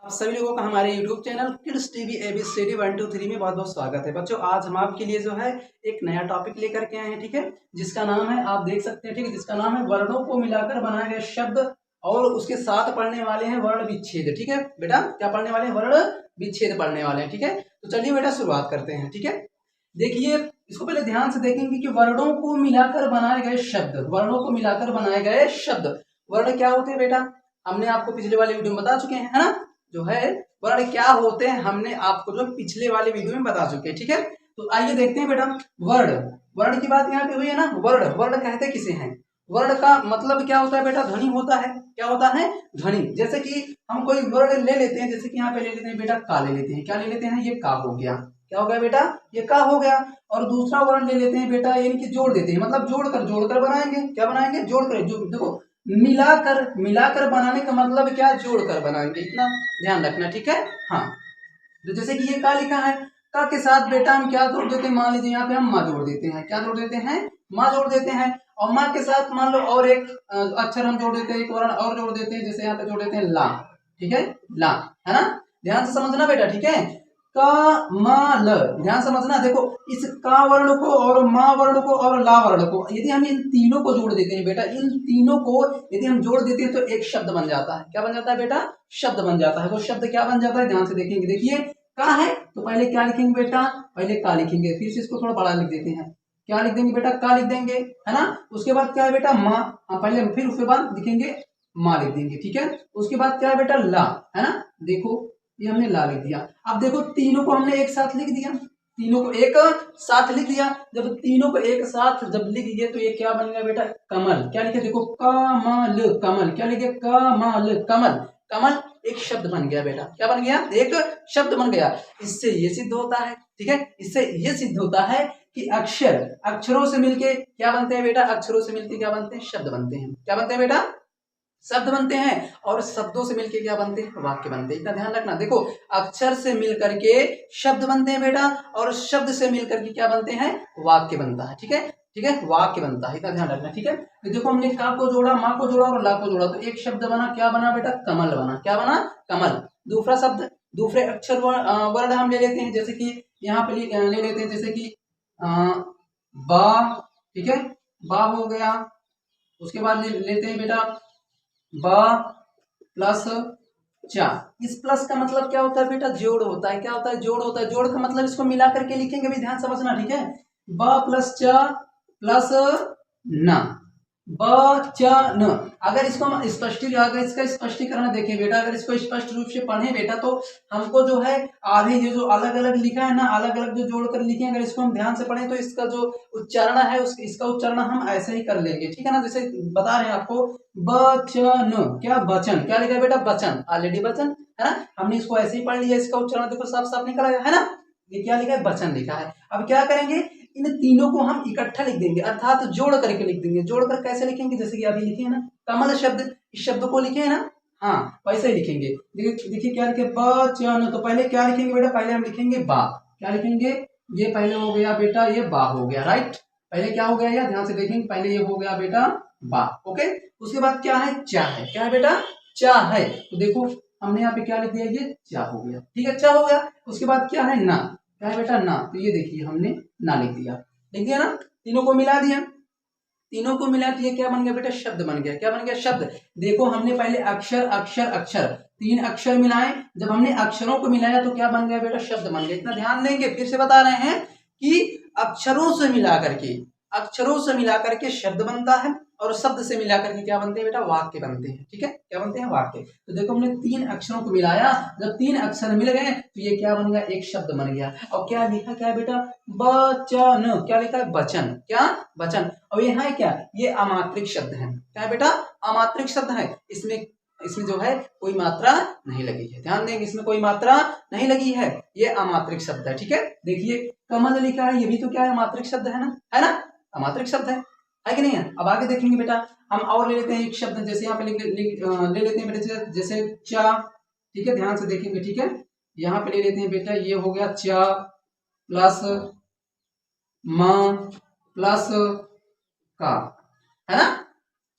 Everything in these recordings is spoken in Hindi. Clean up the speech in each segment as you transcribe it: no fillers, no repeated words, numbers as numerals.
आप सभी लोगों का हमारे YouTube channel kids TV ABCD 1 2 3 में बहुत बहुत स्वागत है बच्चों। आज हम आपके लिए जो है एक नया टॉपिक लेकर के आए हैं, ठीक है, जिसका नाम है, आप देख सकते हैं, ठीक है, जिसका नाम है वर्णों को मिलाकर बनाए गए शब्द और उसके साथ पढ़ने वाले हैं वर्ण विच्छेद। ठीक है बेटा, क्या पढ़ने वाले हैं? वर्ण विच्छेद पढ़ने वाले हैं। ठीक है, तो चलिए बेटा शुरुआत करते हैं। ठीक है, देखिए इसको पहले ध्यान से देखेंगे कि वर्णों को मिलाकर बनाए गए शब्द, वर्णों को मिलाकर बनाए गए शब्द, वर्ण क्या होते हैं बेटा? हमने आपको पिछले वाले वीडियो में बता चुके हैं, है ना, जो है वर्ण क्या होते हैं हमने आपको जो पिछले वाले वीडियो में बता चुके हैं। ठीक है, तो आइए देखते हैं बेटा। वर्ण, वर्ण की बात यहाँ पे हुई है ना। वर्ण, वर्ण कहते किसे हैं? वर्ण का मतलब क्या होता है बेटा? ध्वनि होता है। क्या होता है? ध्वनि। जैसे कि हम कोई वर्ण ले लेते हैं, जैसे कि यहाँ पे ले लेते हैं बेटा का, ले लेते हैं, क्या ले लेते हैं? ये का हो गया। क्या हो गया बेटा? ये का हो गया। और दूसरा वर्ण ले लेते हैं बेटा, यानी कि जोड़ देते हैं, मतलब जोड़कर बनाएंगे। क्या बनाएंगे? जोड़कर। जो देखो, मिलाकर, मिलाकर बनाने का मतलब क्या? जोड़कर बनाएंगे, इतना ध्यान रखना। ठीक है, हाँ। तो जैसे कि ये का लिखा है, का के साथ बेटा हम क्या जोड़ देते हैं? मान लीजिए यहाँ पे हम माँ जोड़ देते हैं। क्या जोड़ देते हैं? माँ जोड़ देते हैं। और माँ के साथ मान लो और एक अक्षर हम जोड़ देते हैं, एक वर्ण और जोड़ देते हैं, जैसे यहाँ पे जोड़ देते हैं ला। ठीक है, ला, है ना। ध्यान से समझना बेटा, ठीक है। का मा ल, ध्यान समझना। देखो, इस का वर्ण को और मा वर्ण को और ला वर्ण को यदि हम इन तीनों को जोड़ देते हैं बेटा, इन तीनों को यदि हम जोड़ देते हैं तो एक शब्द बन जाता है। क्या बन जाता है बेटा? शब्द बन जाता है। वो शब्द क्या बन जाता है? ध्यान से देखेंगे। देखिए, का है तो पहले क्या लिखेंगे बेटा? पहले का लिखेंगे, फिर से इसको थोड़ा बड़ा लिख देते हैं। क्या लिख देंगे बेटा? का लिख देंगे, है ना। उसके बाद क्या है बेटा? माँ, पहले फिर उसके बाद लिखेंगे माँ लिख देंगे। ठीक है, उसके बाद क्या है बेटा? ला, है ना। देखो, ये हमने ला लिख दिया। अब देखो, तीनों को हमने एक साथ लिख दिया, तीनों को एक साथ लिख दिया। जब तीनों को एक साथ जब लिख दिए तो ये क्या बन गया बेटा? कमल। क्या लिखे? देखो, कमल, कमल। क्या लिखे? कमल, कमल, कमल। एक शब्द बन गया बेटा। क्या बन गया? एक शब्द बन गया। इससे ये सिद्ध होता है, ठीक है, इससे ये सिद्ध होता है कि अक्षर अक्षरों से मिलके क्या बनते हैं बेटा? अक्षरों से मिलके क्या बनते हैं? शब्द बनते हैं। क्या बनते हैं बेटा? शब्द बनते हैं। और शब्दों से मिलकर क्या बनते हैं? वाक्य बनते हैं। इतना ध्यान रखना। देखो, अक्षर से मिलकर के शब्द बनते हैं बेटा, और शब्द से मिलकर के क्या बनते हैं? वाक्य बनता है। ठीक है, ठीक है, वाक्य बनता है। इतना ध्यान रखना। ठीक है, तो देखो, हमने का को जोड़ा, माँ को जोड़ा और ला को जोड़ा, तो एक शब्द बना। क्या बना बेटा? कमल बना। क्या बना? कमल। दूसरा शब्द, दूसरे अक्षर वर्ण हम ले लेते हैं, जैसे कि यहाँ पे ले लेते हैं, जैसे कि बा। ठीक है, बा हो गया। उसके बाद लेते हैं बेटा ब प्लस चा। इस प्लस का मतलब क्या होता है बेटा? जोड़ होता है। क्या होता है? जोड़ होता है। जोड़ का मतलब इसको मिला करके लिखेंगे भी, ध्यान समझना। ठीक है, ब प्लस च प्लस न, ब च न। अगर इसको हम अगर इसका स्पष्टीकरण देखें बेटा, अगर इसको स्पष्ट रूप से पढ़ें बेटा, तो हमको जो है आधे ये जो अलग अलग लिखा है ना, अलग अलग जो जोड़कर लिखे, अगर इसको हम ध्यान से पढ़ें तो इसका जो उच्चारण है इसका उच्चारण हम ऐसे ही कर लेंगे। ठीक है ना, जैसे बता रहे हैं आपको, बचन। क्या? बचन। क्या लिखा है बेटा? बचन। ऑलरेडी बचन, है ना, हमने इसको ऐसे ही पढ़ लिया। इसका उच्चारण देखो साफ साफ निकल आया, है ना। ये क्या लिखा है? बचन लिखा है। अब क्या करेंगे? इन तीनों को हम इकट्ठा लिख देंगे, अर्थात जोड़ करके लिख देंगे। जोड़कर कैसे लिखेंगे? जैसे कि अभी लिखे है ना, कमल शब्द, इस शब्द को लिखे है ना, हाँ, वैसे ही लिखेंगे। देखिए क्या लिखे? बचन। तो पहले क्या लिखेंगे बेटा? पहले हम लिखेंगे बा। क्या लिखेंगे? ये पहले हो गया बेटा, ये बा हो गया, राइट। पहले क्या हो गया? या ध्यान से देखेंगे, पहले ये हो गया बेटा बा। ओके, उसके बाद क्या है? चा है। क्या है बेटा? चा है। तो देखो, हमने यहाँ पे क्या लिख दिया? ये चा हो गया। ठीक है, चा हो गया। उसके बाद क्या है? ना। क्या है बेटा? ना। तो ये देखिए, हमने ना लिख दिया, लिख दिया ना, तीनों को मिला दिया। तीनों को मिला दिया, क्या बन गया बेटा? शब्द बन गया। क्या बन गया? शब्द। देखो, हमने पहले अक्षर अक्षर अक्षर, तीन अक्षर मिलाए। जब हमने अक्षरों को मिलाया तो क्या बन गया बेटा? शब्द बन गया। इतना ध्यान देंगे। फिर से बता रहे हैं कि अक्षरों से मिला करके, अक्षरों से मिला करके शब्द बनता है, और शब्द से मिला करके क्या बनते हैं बेटा? वाक्य बनते हैं। ठीक है, क्या बनते हैं? वाक्य। तो देखो, हमने तीन अक्षरों को मिलाया, जब तीन अक्षर मिल गए तो ये क्या बन गया? एक शब्द बन गया। और क्या लिखा? क्या है बेटा? बचन। क्या लिखा है? बचन। क्या? बचन। और यहाँ है क्या? ये अमात्रिक शब्द है। क्या है बेटा? अमात्रिक शब्द है। इसमें इसमें जो है कोई मात्रा नहीं लगी है। ध्यान देंगे, इसमें कोई मात्रा नहीं लगी है, ये अमात्रिक शब्द है। ठीक है, देखिए, कमल लिखा है, ये भी तो क्या है? अमात्रिक शब्द है ना, है ना, अमात्रिक शब्द है कि नहीं है। अब आगे देखेंगे बेटा, हम और ले लेते हैं एक शब्द, जैसे यहाँ पे ले लेते हैं बेटा, जैसे चा। ठीक है, ध्यान से देखेंगे। ठीक है, यहाँ पे ले लेते हैं बेटा, ये हो गया चा प्लस म प्लस का, है ना,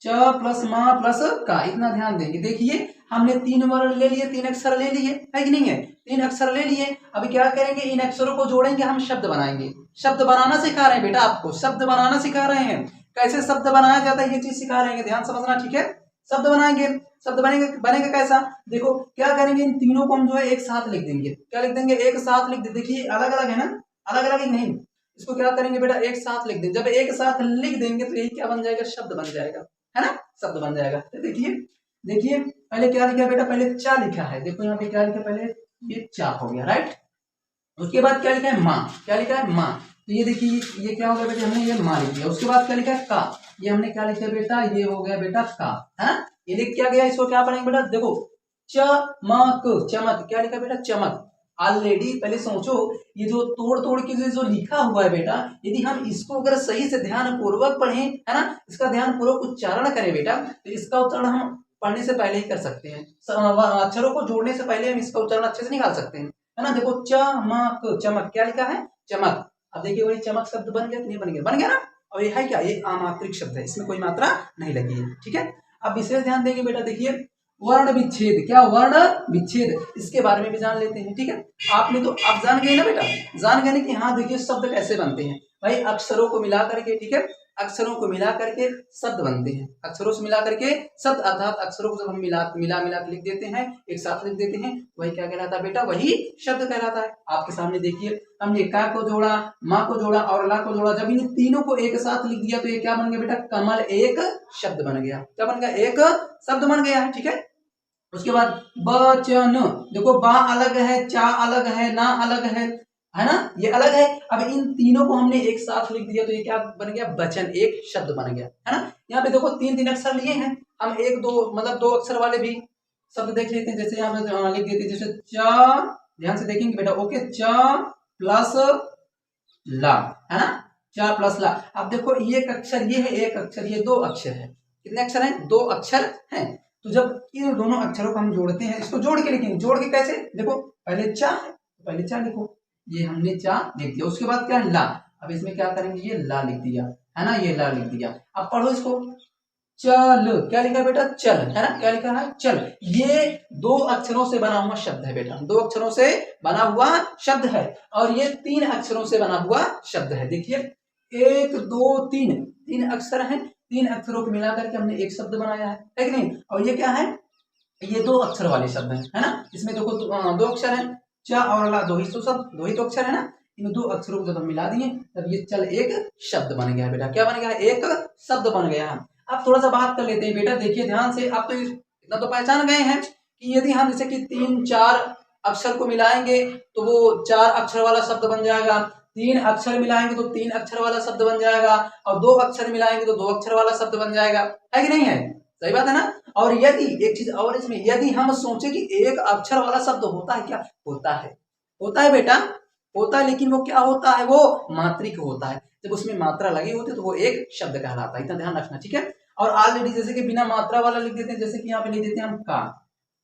च प्लस मा प्लस का, इतना ध्यान देंगे। देखिए हमने 3 वर्ण ले लिए, 3 अक्षर ले लिए, है कि नहीं है? 3 अक्षर ले लिए। अभी क्या करेंगे, इन अक्षरों को जोड़ेंगे, हम शब्द बनाएंगे। शब्द बनाना सिखा रहे हैं बेटा आपको, शब्द बनाना सिखा रहे हैं। कैसे शब्द बनाया जाता है ये चीज सिखा रहे हैं, ध्यान समझना, ठीक है? शब्द बनाएंगे, शब्द बनेगा, बनेगा कैसा? देखो क्या करेंगे, इन तीनों को हम जो है एक साथ लिख देंगे। क्या लिख देंगे? एक साथ लिख दे। देखिए अलग अलग है ना, अलग अलग ही नहीं, इसको क्या करेंगे बेटा, एक साथ लिख देंगे। जब एक साथ लिख देंगे तो यही क्या बन जाएगा, शब्द बन जाएगा, है ना, शब्द बन जाएगा। तो देखिए देखिए पहले क्या लिखा बेटा, पहले चा लिखा है, देखो यहाँ पे क्या लिखा, पहले ये चा हो गया, राइट। उसके बाद क्या लिखा है, माँ, क्या लिखा है, माँ। तो ये देखिए ये क्या हो गया बेटा, हमने ये माँ लिख दिया। उसके बाद क्या लिखा है, का, ये हमने क्या लिखा बेटा, ये हो गया बेटा का, है ना। ये लिख क्या गया, इसको क्या पढ़ेंगे बेटा, देखो चमक, चमक, क्या लिखा बेटा, चमक। ऑलरेडी पहले सोचो, ये जो तोड़ तोड़ के जो लिखा हुआ है बेटा, यदि हम इसको अगर सही से ध्यान पूर्वक पढ़ें, है ना, इसका ध्यान पूर्वक उच्चारण करें बेटा, तो इसका उच्चारण हम पढ़ने से पहले ही कर सकते हैं। अक्षरों को जोड़ने से पहले हम इसका उच्चारण अच्छे से निकाल सकते हैं, है ना। देखो चमक, चमक, क्या लिखा है, चमक। अब देखिए वही चमक शब्द बन गया कि नहीं बन गया, बन गया ना। और ये है क्या, ये आमात्रिक शब्द है, इसमें कोई मात्रा नहीं लगी है, ठीक है। अब विशेष ध्यान देंगे बेटा, देखिए वर्ण विच्छेद, क्या वर्ण विच्छेद, इसके बारे में भी जान लेते हैं, ठीक है। आपने तो आप जान गए ना बेटा, जान गए ना कि हाँ देखिए शब्द कैसे बनते हैं भाई, अक्षरों को मिला करके, ठीक है, अक्षरों को मिला करके शब्द बनते हैं। अक्षरों से मिला करके शब्द, अर्थात अक्षरों को जब हम मिला मिला मिला लिख देते हैं, एक साथ लिख देते हैं, वही क्या कहलाता है बेटा, वही शब्द कहलाता है। आपके सामने देखिए हमने का को जोड़ा, माँ को जोड़ा और ला को जोड़ा, जब इन तीनों को एक साथ लिख दिया तो ये क्या बन गया बेटा, कमल, एक शब्द बन गया। क्या बन गया, एक शब्द बन गया है, ठीक है। उसके बाद बचन, देखो बा अलग है, चा अलग है, ना अलग है ना, ये अलग है। अब इन तीनों को हमने एक साथ लिख दिया तो ये क्या बन गया, बचन, एक शब्द बन गया, है ना। यहाँ पे देखो 3 अक्षर लिए हैं हम, एक दो मतलब 2 अक्षर वाले भी शब्द देख लेते हैं। जैसे यहाँ पे लिख देते हैं, जैसे च, ध्यान से देखेंगे बेटा, ओके, च प्लस ला, है ना, च प्लस ला। अब देखो ये एक अक्षर, ये है एक अक्षर, ये 2 अक्षर है। कितने अक्षर हैं, 2 अक्षर हैं। तो जब इन दोनों अक्षरों को हम जोड़ते हैं, इसको जोड़ के लिखेंगे, जोड़ के कैसे, देखो पहले चा है, पहले चा लिखो, ये हमने चा लिख दिया। उसके बाद क्या है, ला। अब इसमें क्या करेंगे, ये ला लिख दिया, है ना, ये ला लिख दिया। अब पढ़ो इसको, चल, क्या लिखा है बेटा, चल, है ना, क्या लिखा है, चल। ये 2 अक्षरों से बना हुआ शब्द है बेटा, 2 अक्षरों से बना हुआ शब्द है। और ये 3 अक्षरों से बना हुआ शब्द है। देखिए 1 2 3 अक्षर हैं, 3 अक्षरों को मिला करके हमने एक शब्द बनाया है कि नहीं। और ये क्या है, ये 2 अक्षर वाले शब्द हैं, है ना। इसमें देखो 2 अक्षर हैं, च और ला, 2 ही तो शब्द, 2 ही तो अक्षर है ना। इन 2 अक्षरों को जब हम मिला दिए तब ये चल एक शब्द बन गया बेटा। क्या बन गया, एक शब्द बन गया। अब थोड़ा सा बात कर लेते हैं बेटा, देखिए ध्यान से। आप तो इतना तो पहचान गए हैं कि यदि हम जैसे कि 3-4 अक्षर को मिलाएंगे तो वो 4 अक्षर वाला शब्द बन जाएगा, 3 अक्षर मिलाएंगे तो 3 अक्षर वाला शब्द बन जाएगा, और 2 अक्षर मिलाएंगे तो 2 अक्षर वाला शब्द बन जाएगा, है कि नहीं है, सही बात है ना। और यदि एक चीज और इसमें, यदि हम सोचे कि एक अक्षर वाला शब्द होता है, क्या होता है बेटा, होता है, लेकिन वो क्या होता है, वो मात्रिक होता है। जब उसमें मात्रा लगी होती है तो वो एक शब्द कहलाता है, इतना ध्यान रखना, ठीक है। और ऑलरेडी जैसे कि बिना मात्रा वाला लिख देते हैं, जैसे कि यहाँ पे लिख देते हैं हम का,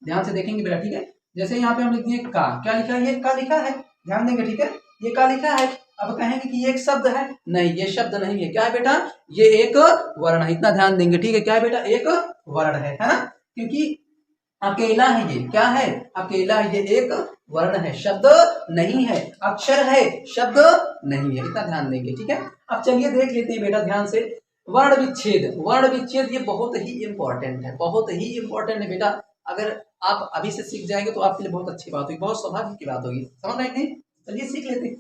ध्यान से देखेंगे बेटा, ठीक है। जैसे यहाँ पे हम लिख दिए का, क्या लिखा है, ये का लिखा है, ध्यान देंगे, ठीक है, ये का लिखा है। अब कहेंगे कि ये एक शब्द है, नहीं ये शब्द नहीं है, क्या है बेटा, ये एक वर्ण है, इतना ध्यान देंगे, ठीक है। क्या है बेटा, एक वर्ण है ना, क्योंकि अकेला है, ये क्या है, अकेला है, ये एक वर्ण है, शब्द नहीं है, अक्षर है, शब्द नहीं है, इतना ध्यान देंगे, ठीक है। अब चलिए देख लेते हैं बेटा ध्यान से, वर्ण विच्छेद। वर्ण विच्छेद ये बहुत ही इंपॉर्टेंट है, बहुत ही इंपॉर्टेंट है बेटा। अगर आप अभी से सीख जाएंगे तो आपके लिए बहुत अच्छी बात होगी, बहुत सौभाग्य की बात होगी, समझ रहे हैं। चलिए सीख लेते हैं,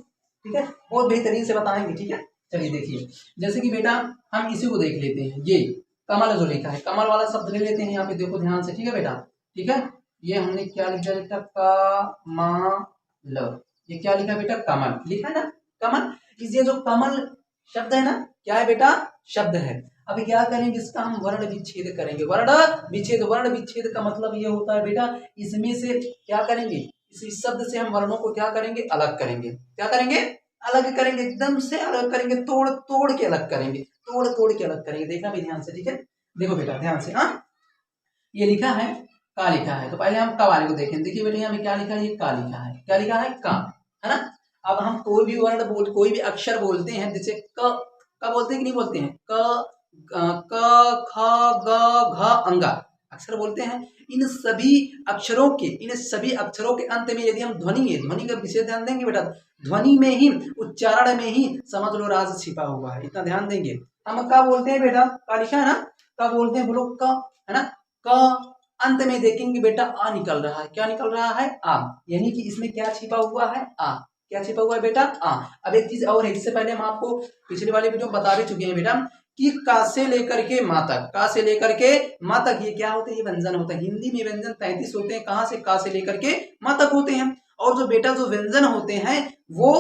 ठीक है, बहुत बेहतरीन से बताएंगे, ठीक है। चलिए देखिए, जैसे कि बेटा हम इसी को देख लेते हैं, ये कमल जो लिखा है, कमल वाला शब्द ले लेते हैं यहाँ पे, देखो ध्यान से, ठीक है बेटा, ठीक है। ये हमने क्या लिखा बेटा, कमल, ये क्या लिखा बेटा, कमल लिखा है ना, कमल। ये जो कमल शब्द है ना, क्या है बेटा, शब्द है। अभी क्या करेंगे, इसका हम वर्ण विच्छेद करेंगे, वर्ण विच्छेद। वर्ण विच्छेद का मतलब ये होता है बेटा, इसमें से क्या करेंगे, इस शब्द से हम वर्णों को क्या करेंगे, अलग करेंगे, क्या करेंगे, अलग करेंगे, एकदम से अलग करेंगे, तोड़ तोड़ के अलग करेंगे, तोड़ तोड़ के अलग करेंगे। देखना भी ध्यान से, ठीक है, देखो बेटा ध्यान से। हाँ, ये लिखा है का लिखा है, तो पहले हम का वाले को देखें। देखिए बेटा यहाँ पे क्या लिखा है, ये का लिखा है, क्या लिखा है, का, है ना। अब हम कोई भी वर्ण कोई भी अक्षर बोलते हैं, जैसे क बोलते हैं कि नहीं बोलते हैं, क क ख ग घ अंगा अक्षर बोलते हैं। इन सभी अक्षरों के अंत में यदि हम ध्वनि का विशेष ध्यान देंगे बेटा, ध्वनि में ही, उच्चारण में ही समझ लो राज छिपा हुआ है, इतना ध्यान देंगे। हम क्या बोलते हैं बेटा, का लिखा है ना, क्या बोलते हैं बोलो, क है ना, क अंत में देखेंगे बेटा आ निकल रहा है, क्या निकल रहा है, आ, यानी कि इसमें क्या छिपा हुआ है, आ, क्या छिपा हुआ है बेटा, आ। अब एक चीज और है, इससे पहले हम आपको पिछले वाले वीडियो में बता भी चुके हैं बेटा कि का से लेकर के माँ तक, का से लेकर के माँ तक ये क्या होते हैं, ये व्यंजन होता है। हिंदी में व्यंजन 33 होते हैं, कहाँ से, का से लेकर के माँ तक होते हैं। और जो बेटा जो व्यंजन होते हैं वो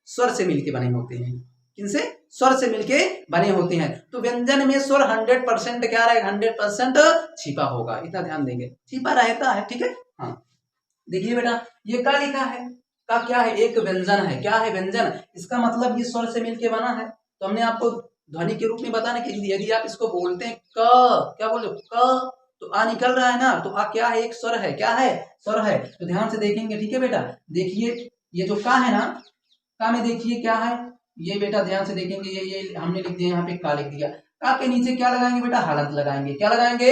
स्वर से मिलके बने होते हैं, किनसे, स्वर से मिलके बने होते हैं। तो व्यंजन में स्वर 100% क्या रहेगा, 100% छिपा होगा, इतना ध्यान देंगे, छिपा रहता है, ठीक है। हाँ देखिए बेटा ये का लिखा है, का क्या है, एक व्यंजन है, क्या है, व्यंजन, इसका मतलब ये स्वर से मिलके बना है। तो हमने आपको ध्वनि के रूप में बताने के लिए, यदि आप इसको बोलते हैं क, क्या बोल रहे हो, क, तो आ निकल रहा है ना, तो आ क्या है, एक स्वर है, क्या है, स्वर है। तो ध्यान से देखेंगे, ठीक है बेटा। देखिए ये जो का है ना, का में देखिए क्या है, ये बेटा ध्यान से देखेंगे, ये हमने लिख दिया, यहाँ पे का लिख दिया। का के नीचे क्या लगाएंगे बेटा, हलंत लगाएंगे, क्या लगाएंगे,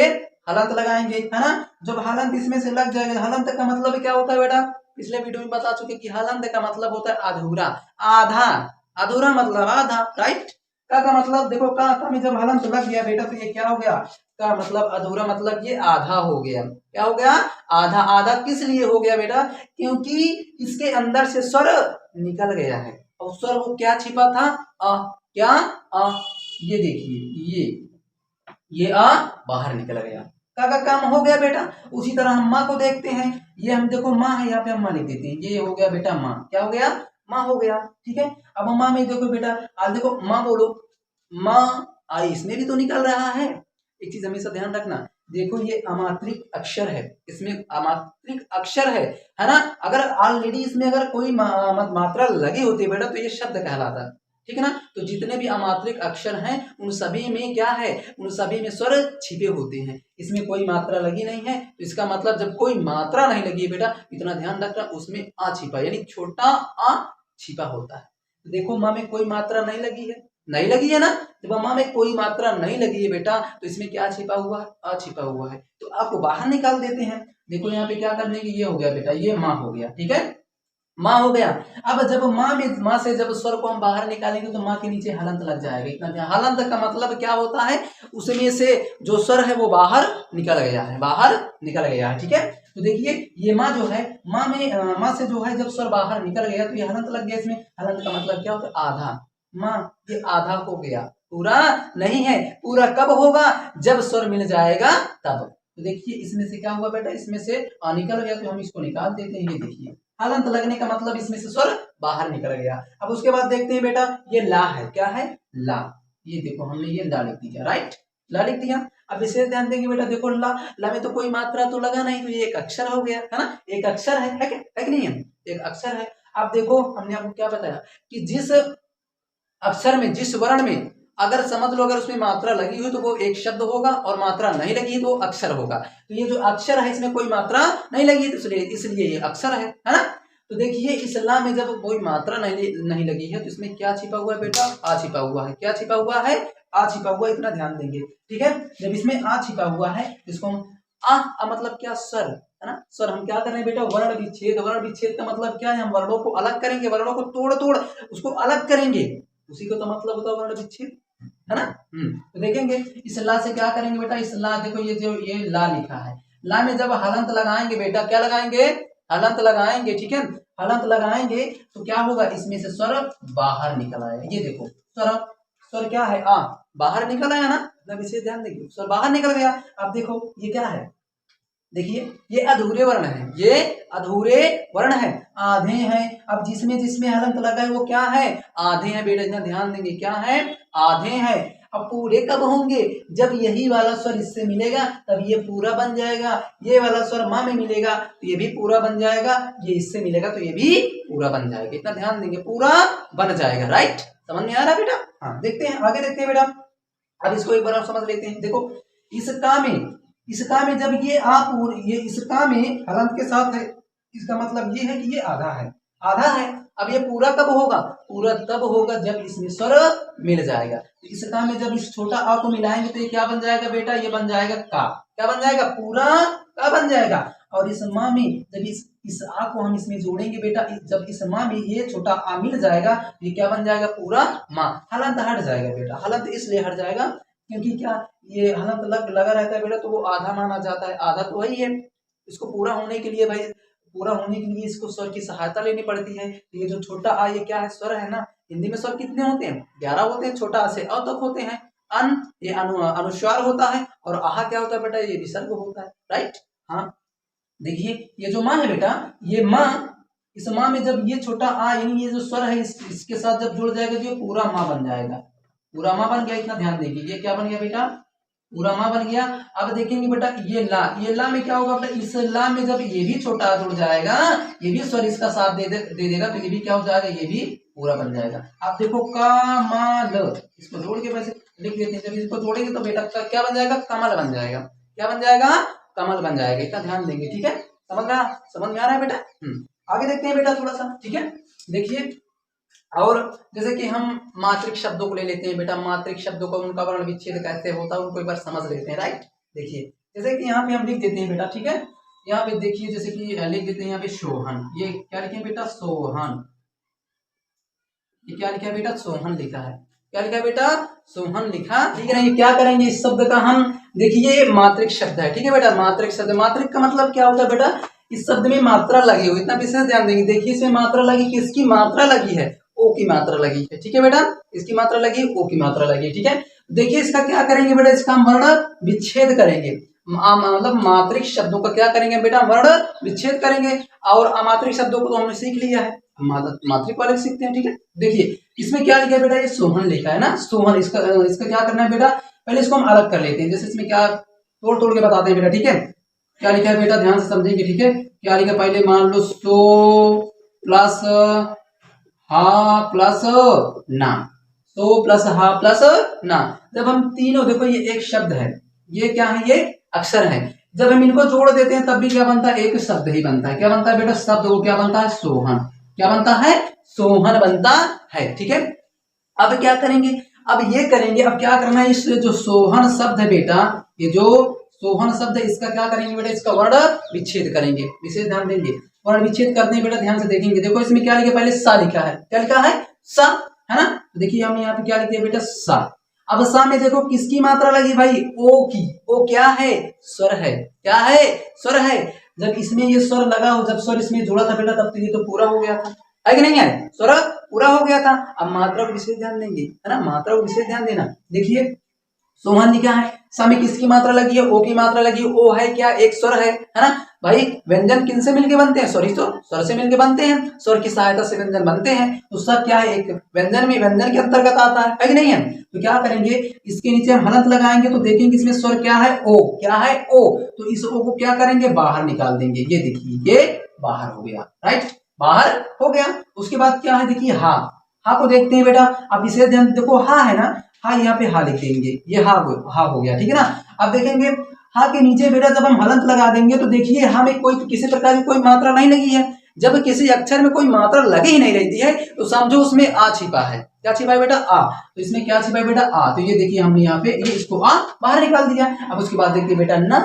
हलंत लगाएंगे, है ना। जब हलंत इसमें से लग जाएगा, हलंत का मतलब क्या होता है बेटा, पिछले वीडियो में बता चुके कि हलंत का मतलब होता है अधूरा, आधा, अधूरा मतलब आधा, राइट। का मतलब देखो, का में जब हलंत लग गया बेटा तो ये क्या हो गया, का मतलब अधूरा, मतलब ये आधा हो गया, क्या हो गया, आधा। आधा किस लिए हो गया बेटा, क्योंकि इसके अंदर से स्वर निकल गया है, और स्वर वो क्या छिपा था, आ, क्या, आ, ये देखिए ये आ बाहर निकल गया, का काम हो गया बेटा। उसी तरह हम माँ को देखते हैं, ये हम देखो माँ है, यहाँ पे हम माँ लिख देते हैं, ये हो गया बेटा माँ, क्या हो गया, माँ हो गया, ठीक है। अब माँ में देखो बेटा, आज देखो माँ बोलो, माँ आई, इसमें भी तो निकल रहा है। एक चीज हमेशा ध्यान रखना, देखो ये अमात्रिक अक्षर है, इसमें अमात्रिक अक्षर है ना। अगर ऑलरेडी इसमें अगर कोई मात्रा लगी होती है बेटा तो ये शब्द कहलाता है, ठीक है ना। तो जितने भी अमात्रिक अक्षर हैं उन सभी में क्या है, उन सभी में स्वर छिपे होते हैं, इसमें कोई मात्रा लगी नहीं है। तो इसका मतलब जब कोई मात्रा नहीं लगी है बेटा, इतना ध्यान रखना, उसमें आ छिपा, यानी छोटा आ छिपा होता है। तो देखो माँ में कोई मात्रा नहीं लगी है, नहीं लगी है ना, जब माँ में कोई मात्रा नहीं लगी है बेटा तो इसमें क्या छिपा हुआ है, आ छिपा हुआ है। तो आपको बाहर निकाल देते हैं, देखो यहाँ पे क्या करने की, ये हो गया बेटा, ये माँ हो गया, ठीक है, माँ हो गया। अब जब माँ से जब स्वर को हम बाहर निकालेंगे तो माँ के नीचे हलंत लग जाएगा, इतना हलंत का मतलब क्या होता है, उसमें से जो स्वर है वो बाहर निकल गया है, बाहर निकल गया है, ठीक है। तो देखिए ये माँ जो है, माँ से जो है जब स्वर बाहर निकल गया तो ये हलंत लग गया, इसमें हलंत का मतलब क्या होता है, आधा, माँ ये आधा हो गया, पूरा नहीं है। पूरा कब होगा, जब स्वर मिल जाएगा तब। तो देखिए इसमें से क्या हुआ बेटा, इसमें से निकल गया, तो हम इसको निकाल देते हैं, ये देखिए हलंत लगने का मतलब इसमें से स्वर बाहर निकल गया। अब उसके बाद देखते हैं बेटा, ये ला है, क्या है, ला, ये देखो हमने ये ला लिख दिया, राइट, ला लिख दिया। अब विशेष ध्यान देंगे बेटा, देखो ला में तो कोई मात्रा तो लगा नहीं, तो ये एक अक्षर हो गया, है ना, एक अक्षर है क्या, है कि नहीं है, एक अक्षर है। अब देखो हमने आपको क्या बताया कि जिस अक्षर में, जिस वर्ण में अगर समझ लो अगर उसमें मात्रा लगी हुई तो वो एक शब्द होगा, और मात्रा नहीं लगी तो अक्षर होगा। तो ये जो अक्षर है इसमें कोई मात्रा नहीं लगी, तो इसलिए ये अक्षर है ना। तो देखिए इस ला में जब कोई मात्रा नहीं लगी है तो इसमें क्या छिपा हुआ है बेटा, आ छिपा हुआ है, क्या छिपा हुआ है, आ छिपा हुआ, इतना ध्यान देंगे, ठीक है। जब इसमें आ छिपा हुआ है इसको हम आ मतलब क्या, स्वर, है ना, स्वर। हम क्या कर रहे हैं बेटा, वर्ण विच्छेद, वर्ण विच्छेद का मतलब क्या है, हम वर्णों को अलग करेंगे, वर्णों को तोड़ तोड़ उसको अलग करेंगे, उसी को तो मतलब होता है वर्ण विच्छेद, है ना। तो देखेंगे इस ला से क्या करेंगे बेटा, इस ला देखो ये जो ये ला लिखा है, ला में जब हलंत लगाएंगे बेटा, क्या लगाएंगे, हलंत लगाएंगे, ठीक है, हलंत लगाएंगे तो क्या होगा, इसमें से स्वर बाहर निकल आएगा, ये देखो स्वर, स्वर क्या है, आ बाहर निकल आया ना, विशेष ध्यान देंगे, स्वर बाहर निकल गया। अब देखो ये क्या है, देखिए ये अधूरे वर्ण है, ये अधूरे वर्ण है, आधे हैं। अब जिसमें जिसमें हलंत लगा है वो क्या है, आधे हैं बेटा, इतना ध्यान देंगे, क्या है, आधे हैं। अब पूरे कब होंगे, जब यही वाला स्वर इससे मिलेगा तब ये पूरा बन जाएगा, ये वाला स्वर माँ में मिलेगा तो ये भी पूरा बन जाएगा, ये इससे मिलेगा तो ये भी पूरा बन जाएगा, इतना ध्यान देंगे, पूरा बन जाएगा, राइट। समझ में आ रहा बेटा, हाँ देखते हैं आगे, देखते हैं बेटा। अब इसको एक बार और समझ लेते हैं, देखो इसका में जब ये ये इसका में हलंत के साथ है, इसका मतलब ये है कि ये आधा है, आधा है। अब ये पूरा कब होगा? पूरा तब होगा जब इसमें स्वर मिल जाएगा। तो इस का में जब इस छोटा आ को मिलाएंगे तो ये क्या बन जाएगा बेटा? ये बन जाएगा का। क्या बन जाएगा? पूरा का बन जाएगा। और इस माँ में जब इस आ को हम इसमें जोड़ेंगे बेटा, जब इस माँ में ये छोटा आ मिल जाएगा तो ये क्या बन जाएगा? पूरा माँ। हलंत हट जाएगा बेटा। हलंत इसलिए हट जाएगा क्योंकि क्या, ये हलंत लगा रहता है बेटा, तो वो आधा माना जाता है। आधा तो वही है। इसको पूरा होने के लिए भाई, पूरा होने के लिए इसको स्वर की सहायता लेनी पड़ती है। तो ये जो छोटा आ, ये क्या है? स्वर है ना। हिंदी में स्वर कितने होते हैं? 11 होते हैं। छोटा आ से अ तक होते हैं। अन ये अनुस्वार होता है, और आहा क्या होता है बेटा? ये विसर्ग होता है। राइट। हाँ, देखिए ये जो माँ है बेटा, ये माँ, इस माँ में जब ये छोटा आ यानी ये जो स्वर है इसके साथ जब जुड़ जाएगा तो ये पूरा माँ बन जाएगा। पूरा माँ बन गया। इतना ध्यान देखिए, ये क्या बन गया बेटा? पूरा माँ बन गया। अब देखेंगे बेटा ये ला में क्या होगा बेटा? इस ला में जब ये भी छोटा आ जुड़ जाएगा, ये भी स्वर इसका साथ दे देगा, तो ये भी क्या हो जाएगा? ये भी पूरा बन जाएगा। आप देखो कमल, इसको जोड़ के वैसे लिख देते हैं। जब इसको जोड़ेंगे तो बेटा क्या बन जाएगा? कमल बन जाएगा। क्या बन जाएगा? कमल बन जाएगा। इतना ध्यान देंगे। ठीक है, समझ में आ रहा है बेटा? आगे देखते हैं बेटा थोड़ा सा। ठीक है, देखिए, और जैसे कि हम मात्रिक शब्दों को ले लेते हैं बेटा। मात्रिक शब्दों का उनका वर्ण विच्छेद कैसे होता है उनको एक बार समझ लेते हैं। राइट, देखिए जैसे कि यहाँ पे हम लिख देते हैं बेटा। ठीक है, यहाँ पे देखिए जैसे कि लिख देते हैं यहाँ पे सोहन। ये क्या लिखे बेटा? सोहन। ये क्या लिखा है बेटा? सोहन लिखा है। क्या लिखा है बेटा? सोहन लिखा। ठीक है ना। ये क्या करेंगे? इस शब्द का हम देखिए मात्रिक शब्द है। ठीक है बेटा, मात्रिक शब्द। मात्रिक का मतलब क्या होता है बेटा? इस शब्द में मात्रा लगी हुई। इतना विशेष ध्यान देंगे। देखिए इसमें मात्रा लगी, किसकी मात्रा लगी है? ओ की मात्रा लगी है। ठीक है बेटा, इसकी मात्रा लगी, ओ की मात्रा लगी। ठीक है, देखिए इसका क्या करेंगे बेटा? इसका हम वर्ण विच्छेद करेंगे। मतलब मात्रिक शब्दों का क्या करेंगे बेटा? वर्ण विच्छेद करेंगे। और अमात्रिक शब्दों को तो हमने सीख लिया है, मात्रिक वाले सीखते हैं। ठीक है, देखिए इसमें क्या लिखा है बेटा? ये सोहन लिखा है ना। सोहन, इसका क्या करना है बेटा? पहले इसको हम अलग कर लेते हैं। जैसे इसमें क्या तोड़ तोड़ के बताते हैं बेटा। ठीक है, क्या लिखा है बेटा? ध्यान से समझेंगे। ठीक है, क्या लिखा? पहले मान लो सो प्लस हा प्लस ना। सो प्लस हा प्लस ना। जब हम तीनों, देखो ये एक शब्द है, ये क्या है? ये अक्षर है। जब हम इनको जोड़ देते हैं तब भी क्या बनता है? एक शब्द ही बनता है। क्या बनता है बेटा? शब्द। वो क्या बनता है? सोहन। क्या बनता है? सोहन बनता है। ठीक है, अब क्या करेंगे? अब ये करेंगे, अब क्या करना है? इस जो सोहन शब्द है बेटा, ये जो सोहन शब्द है इसका क्या करेंगे बेटा? इसका वर्ण विच्छेद करेंगे। विशेष ध्यान देंगे। वर्ण विच्छेद करते हैं बेटा, ध्यान से देखेंगे। देखो इसमें क्या लिखा? पहले सा लिखा है। क्या लिखा है? सा, है ना। तो देखिए हम यहाँ पे क्या लिखते हैं बेटा? सा। अब सा में देखो किसकी मात्रा लगी भाई? ओ की। ओ क्या है? स्वर है। क्या है? स्वर है। जब इसमें ये स्वर लगा हो, जब स्वर इसमें जुड़ा था बेटा, तब तो ये तो पूरा हो गया था, है कि नहीं है? स्वर पूरा हो गया था। अब मात्रा को विशेष ध्यान देंगे, है ना। मात्रा को विशेष ध्यान देना। देखिए सोहन लिखा है, सा में किसकी मात्रा लगी है? ओ की मात्रा लगी है। ओ है क्या? एक स्वर है ना भाई। व्यंजन किन से मिलके बनते हैं? सॉरी, तो स्वर से मिलके बनते हैं। स्वर की सहायता से व्यंजन बनते हैं। तो सब क्या है? एक व्यंजन में, व्यंजन के अंतर्गत आता है कि नहीं है? तो क्या करेंगे? इसके नीचे हम हलंत लगाएंगे तो देखेंगे इसमें स्वर क्या है? ओ। क्या है? ओ। तो इस ओ को क्या करेंगे? बाहर निकाल देंगे। ये देखिए ये बाहर हो गया। राइट, बाहर हो गया। उसके बाद क्या है? देखिए हा। हा को देखते हैं बेटा। अब इसे ध्यान देखो, हा है ना। हा, यहाँ पे हा लिख देंगे। ये हा हो गया। ठीक है ना। अब देखेंगे हा के नीचे बेटा जब हम हलंत लगा देंगे तो देखिए हा में कोई किसी प्रकार की कोई मात्रा नहीं लगी है। जब किसी अक्षर में कोई मात्रा लगी ही नहीं रहती है तो समझो उसमें आ छिपा है। क्या छिपा है बेटा? आ। तो इसमें क्या छिपा है बेटा? आ। तो ये देखिए हमने यहाँ पे ये इसको आ बाहर निकाल दिया। अब उसके बाद देखिए बेटा ना।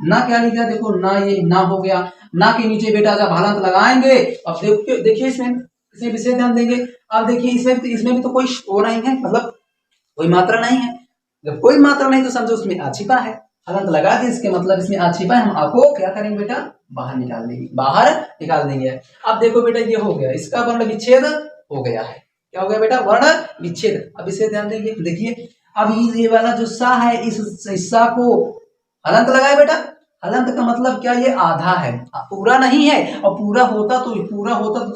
ना क्या लिखा? देखो ना, ये ना हो गया। ना के नीचे बेटा जब हलंत लगाएंगे, अब देखिए इसमें विशेष ध्यान देंगे। अब देखिए इसमें भी तो कोई वो नहीं है, मतलब कोई मात्रा नहीं है। जब कोई मात्रा नहीं तो समझो उसमें आ छिपा है। हलंत लगा दी, इसके मतलब इसमें आ छिपा है। हम आ को क्या करेंगे बेटा? बाहर निकाल देंगे। बाहर निकाल देंगे। अब देखो बेटा ये हो गया, इसका वर्ण विच्छेद हो गया है। क्या हो गया बेटा? वर्ण विच्छेद। अब इसे ध्यान देंगे। देखिए अब ये वाला जो सा है, इस सा को हलंत लगाए बेटा। हलंत का मतलब क्या? ये आधा है, पूरा नहीं है। और पूरा होता तो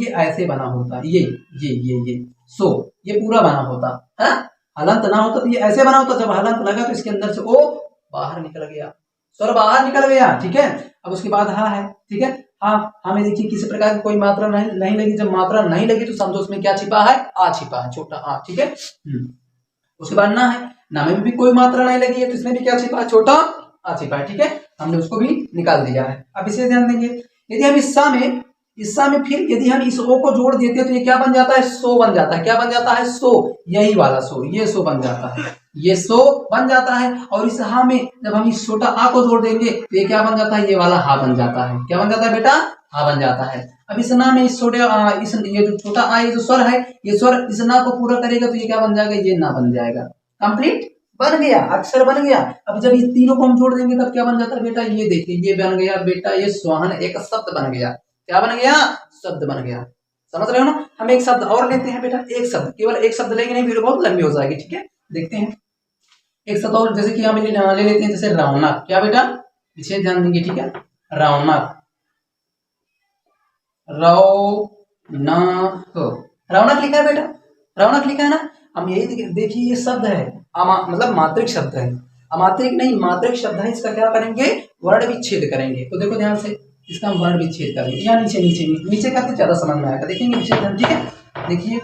ये ऐसे बना होता, ये सो ये पूरा बना होता है। हलंत ना होता तो ये ऐसे बना होता। जब हलंत लगा तो इसके अंदर से ओ बाहर निकल गया, स्वर बाहर निकल गया। ठीक है, अब उसके बाद हा है। ठीक है, हाँ हमें देखिए किसी प्रकार की कोई मात्रा नहीं लगी। जब मात्रा नहीं लगी तो समझो उसमें क्या छिपा है? आ छिपा है, छोटा आ। ठीक है, उसके बाद ना है। ना में भी कोई मात्रा नहीं लगी है तो इसमें भी क्या छिपा है? छोटा आ छिपा है। ठीक है, हमने उसको भी निकाल दिया है। अब इसे ध्यान देंगे। यदि हम इस सा में इस सा में फिर यदि हम इस ओ को जोड़ देते हैं तो ये क्या बन जाता है, सो बन जाता है। क्या बन जाता है, सो, यही वाला सो, ये सो बन जाता है, ये सो बन जाता है। और इस हा में जब हम इस छोटा आ को जोड़ देंगे तो ये क्या बन जाता है, ये वाला हा बन जाता है। क्या बन जाता है बेटा, हा बन जाता है। अब इस ना में इस छोटे इस ये जो छोटा आ, ये जो स्वर है, ये स्वर इस ना को पूरा करेगा तो ये क्या बन जाएगा, ये ना बन जाएगा। कंप्लीट, बन गया, अक्षर बन गया। अब जब इस तीनों को हम जोड़ देंगे तब क्या बन जाता है बेटा, ये देखिए ये बन गया बेटा, ये स्वाहन एक शब्द बन गया। क्या बन गया, शब्द बन गया। समझ रहे हो ना। हम एक शब्द और लेते हैं बेटा, एक शब्द, केवल एक शब्द लेंगे नहीं, वीडियो बहुत लंबी हो जाएगी। ठीक है, देखते हैं एक शब्द और, जैसे कि हम ले लेते हैं, जैसे रौनक। क्या बेटा, विशेष ध्यान देंगे। ठीक है, रौनक, रौनक, रौनक लिखा है बेटा, रौनक लिखा है ना। हम यही देखिए, ये शब्द है मतलब मात्रिक शब्द है, अमात्रिक नहीं मात्रिक शब्द है। इसका क्या करेंगे, वर्ण विच्छेद करेंगे। तो देखो ध्यान से, इसका हम वर्ण विच्छेद करेंगे। या नीचे नीचे नीचे करके ज्यादा समझ में आएगा। देखेंगे विच्छेद, ठीक है। देखिए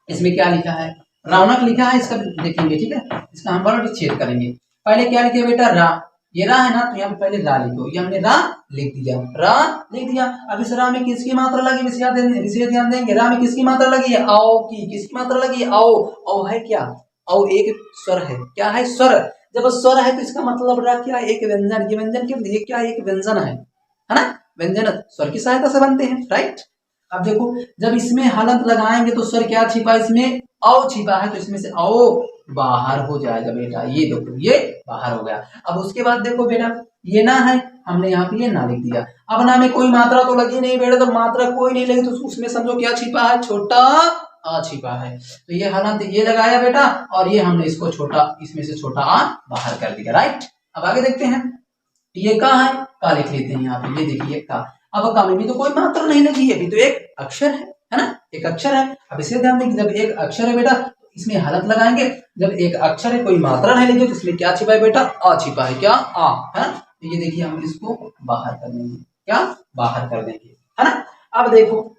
इसमें क्या लिखा है, रौनक लिखा है, इसका देखेंगे। ठीक है, इसका हम वर्ण विच्छेद करेंगे। पहले क्या लिखे बेटा, रा, ये रा है ना, तो यहाँ पे पहले रा लिखो। ये हमने रा लिख दिया, रा लिख दिया। अब इस रा में किसकी मात्रा लगी, विशेष ध्यान देंगे। रा में किसकी मात्रा लगी है, आओ की। किसकी मात्रा लगी है, आओ। औ है क्या, औ एक स्वर है। क्या है, स्वर। जब स्वर है तो इसका मतलब रहा क्या, एक व्यंजन। ये व्यंजन के लिए क्या, एक व्यंजन है ना। व्यंजन स्वर की सहायता से बनते हैं, राइट। अब देखो जब इसमें हलंत लगाएंगे तो स्वर क्या छिपा, इसमें औ छिपा है, तो इसमें से औ बाहर हो जाएगा बेटा। ये देखो ये बाहर हो गया। अब उसके बाद देखो बेटा, ये ना है, हमने यहाँ पे ये ना लिख दिया। अब ना में कोई मात्रा तो लगी नहीं बेटा, तो मात्रा कोई नहीं लगी तो उसमें समझो क्या छिपा है, छोटा आ छिपा है। तो ये हलंत ये लगाया बेटा, और ये हमने इसको छोटा, इसमें से छोटा आ बाहर कर दिया, राइट। अब आगे देखते हैं, ये का है, का लिख लेते हैं यहाँ पे। ये देखिए का। अब का में भी तो कोई मात्रा नहीं लगी है, अभी तो एक अक्षर है ना, एक अक्षर है। अब इसे ध्यान देंगे, जब एक अक्षर है बेटा इसमें हलंत लगाएंगे। जब एक अक्षर है, कोई मात्रा नहीं लगी, तो इसमें क्या छिपा है बेटा, आ छिपा है। क्या, आ है। तो ये देखिए हम इसको बाहर कर देंगे। क्या, बाहर कर देंगे, है ना। अब देखो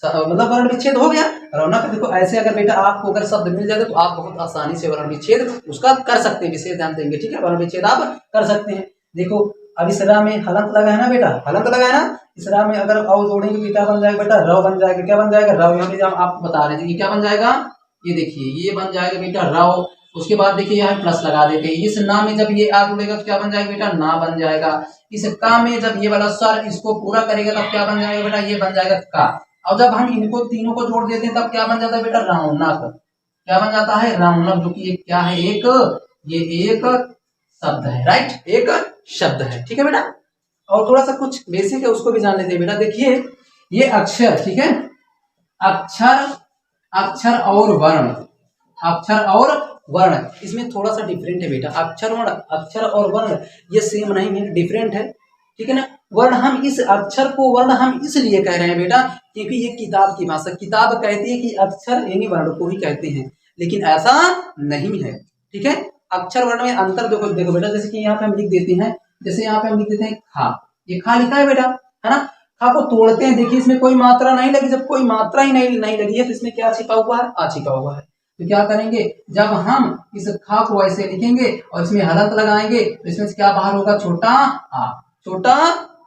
मतलब वर्ण विच्छेद हो गया। रौनक देखो ऐसे, अगर बेटा आपको अगर शब्द मिल जाए तो आप बहुत आसानी से वर्ण विच्छेद उसका कर सकते हैं। विशेष ध्यान देंगे, ठीक है, वर्ण विच्छेद आप कर सकते हैं। देखो अब इस रा में हलंत लगा है ना बेटा, हलंत लगा है ना। इस रा में अगर औ जोड़ेंगे तो क्या बन जाएगा बेटा, रव बन जाएगा। क्या बन जाएगा, रव। यहाँ पे आपको बता रहे थे ये क्या बन जाएगा, ये देखिए ये बन जाएगा बेटा रव। उसके बाद देखिए यहाँ प्लस लगा देते हैं। इस ना में जब ये आ जुड़ेगा तो क्या बन जाएगा बेटा, ना बन जाएगा। इस का में जब ये वाला स्वर इसको पूरा करेगा तब क्या बन जाएगा बेटा, ये बन जाएगा का। और जब हम इनको तीनों को जोड़ देते हैं तब क्या बन जाता है बेटा, रौनक। क्या बन जाता है, रौनक, जो कि ये क्या है, एक, ये एक शब्द है, राइट, एक शब्द है। ठीक है बेटा। और थोड़ा सा कुछ बेसिक है उसको भी जान लेते हैं बेटा। देखिए ये अक्षर, ठीक है, अक्षर, अक्षर और वर्ण, अक्षर और वर्ण, इसमें थोड़ा सा डिफरेंट है बेटा। अक्षर वर्ण, अक्षर और वर्ण ये सेम नहीं है, डिफरेंट है, ठीक है ना। वर्ण हम इस अक्षर को वर्ण हम इसलिए कह रहे हैं बेटा क्योंकि ये किताब की भाषा, किताब कहती है कि अक्षर यानी वर्ण को ही कहते हैं, लेकिन ऐसा नहीं है, ठीक है। अक्षर वर्ण में अंतर देखो, देखो बेटा, जैसे कि यहाँ पे हम लिख देते हैं, जैसे यहाँ पे हम लिख देते हैं खा, ये खा लिखा है बेटा, है ना। खा को तोड़ते हैं, देखिए इसमें कोई मात्रा नहीं लगी। जब कोई मात्रा ही नहीं लगी है तो इसमें क्या छिपा हुआ है, आ छिपा हुआ है। तो क्या करेंगे, जब हम इस खा को ऐसे लिखेंगे और इसमें हलंत लगाएंगे तो इसमें से क्या बाहर होगा, छोटा आ, छोटा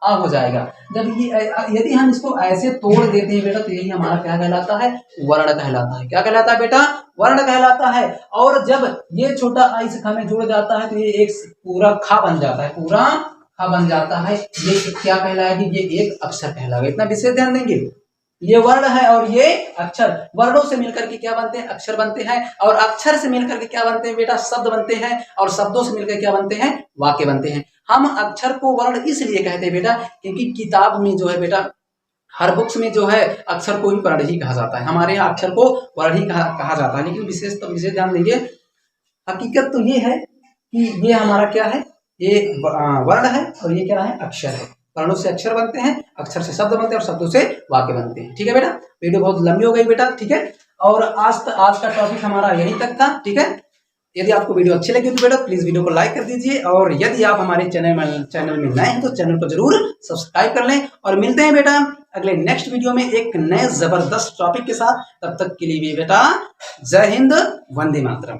आ हो जाएगा। जब ये यदि हम इसको ऐसे तोड़ देते हैं बेटा तो यही हमारा क्या कहलाता है, वर्ण कहलाता है। क्या कहलाता है बेटा, वर्ण कहलाता है। और जब ये छोटा आ इस खा में जुड़ जाता है तो ये एक पूरा खा बन जाता है, पूरा खा बन जाता है। ये क्या कहलाएगी, ये एक अक्षर कहलाएगा। इतना विशेष ध्यान देंगे। ये वर्ण है और ये अक्षर, वर्णों से मिलकर के क्या बनते हैं, अक्षर बनते हैं। और अक्षर से मिलकर के क्या बनते हैं बेटा, शब्द बनते हैं। और शब्दों से मिलकर क्या बनते हैं, वाक्य बनते हैं। हम अक्षर को वर्ण इसलिए कहते हैं बेटा क्योंकि किताब में जो है बेटा, हर बुक्स में जो है अक्षर को ही वर्ण ही कहा जाता है। हमारे यहाँ अक्षर को वर्ण ही कहा जाता है, लेकिन विशेष ध्यान देंगे। हकीकत तो ये है कि ये हमारा क्या है, ये वर्ण है और ये क्या है, अक्षर है। वर्णों से अक्षर बनते हैं, अक्षर से शब्द बनते हैं और शब्दों से वाक्य बनते हैं। ठीक है बेटा, वीडियो बहुत लंबी हो गई बेटा, ठीक है। और आज का टॉपिक हमारा यहीं तक था, ठीक है। यदि आपको वीडियो अच्छी लगी तो बेटा प्लीज वीडियो को लाइक कर दीजिए। और यदि आप हमारे चैनल में नए हैं तो चैनल को जरूर सब्सक्राइब कर लें। और मिलते हैं बेटा अगले नेक्स्ट वीडियो में एक नए जबरदस्त टॉपिक के साथ। तब तक के लिए भी बेटा जय हिंद, वंदे मातरम।